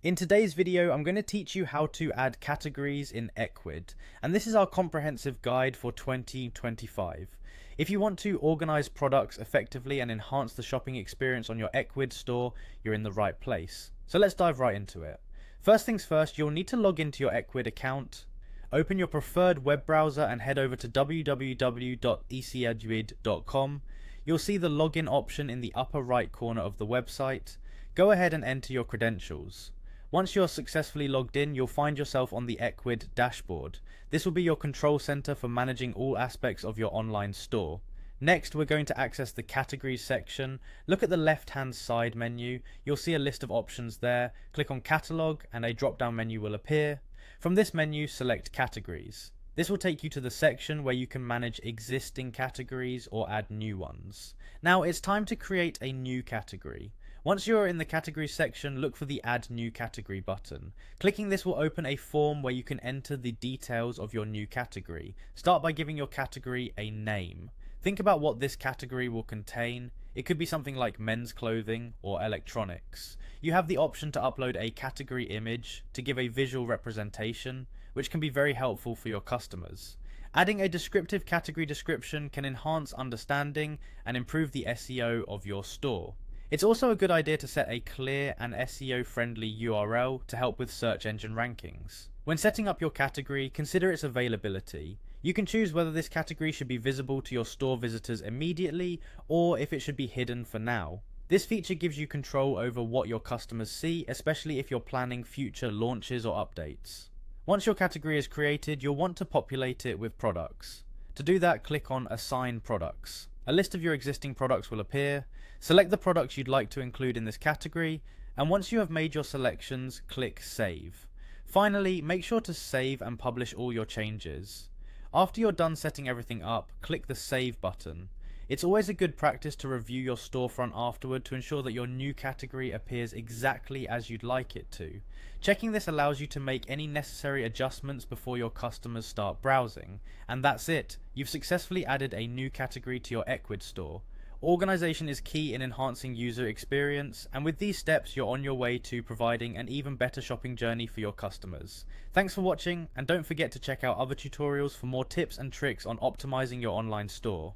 In today's video, I'm going to teach you how to add categories in Ecwid, and this is our comprehensive guide for 2025. If you want to organize products effectively and enhance the shopping experience on your Ecwid store, you're in the right place. So let's dive right into it. First things first, you'll need to log into your Ecwid account. Open your preferred web browser and head over to www.ecwid.com. You'll see the login option in the upper right corner of the website. Go ahead and enter your credentials. Once you're successfully logged in, you'll find yourself on the Ecwid dashboard. This will be your control center for managing all aspects of your online store. Next, we're going to access the categories section. Look at the left-hand side menu. You'll see a list of options there. Click on catalog and a drop-down menu will appear. From this menu, select categories. This will take you to the section where you can manage existing categories or add new ones. Now it's time to create a new category. Once you're in the categories section, look for the Add New Category button. Clicking this will open a form where you can enter the details of your new category. Start by giving your category a name. Think about what this category will contain. It could be something like men's clothing or electronics. You have the option to upload a category image to give a visual representation, which can be very helpful for your customers. Adding a descriptive category description can enhance understanding and improve the SEO of your store. It's also a good idea to set a clear and SEO-friendly URL to help with search engine rankings. When setting up your category, consider its availability. You can choose whether this category should be visible to your store visitors immediately or if it should be hidden for now. This feature gives you control over what your customers see, especially if you're planning future launches or updates. Once your category is created, you'll want to populate it with products. To do that, click on Assign Products. A list of your existing products will appear. Select the products you'd like to include in this category, and once you have made your selections, click Save. Finally, make sure to save and publish all your changes. After you're done setting everything up, click the Save button. It's always a good practice to review your storefront afterward to ensure that your new category appears exactly as you'd like it to. Checking this allows you to make any necessary adjustments before your customers start browsing. And that's it. You've successfully added a new category to your Ecwid store. Organization is key in enhancing user experience, and with these steps you're on your way to providing an even better shopping journey for your customers. Thanks for watching, and don't forget to check out other tutorials for more tips and tricks on optimizing your online store.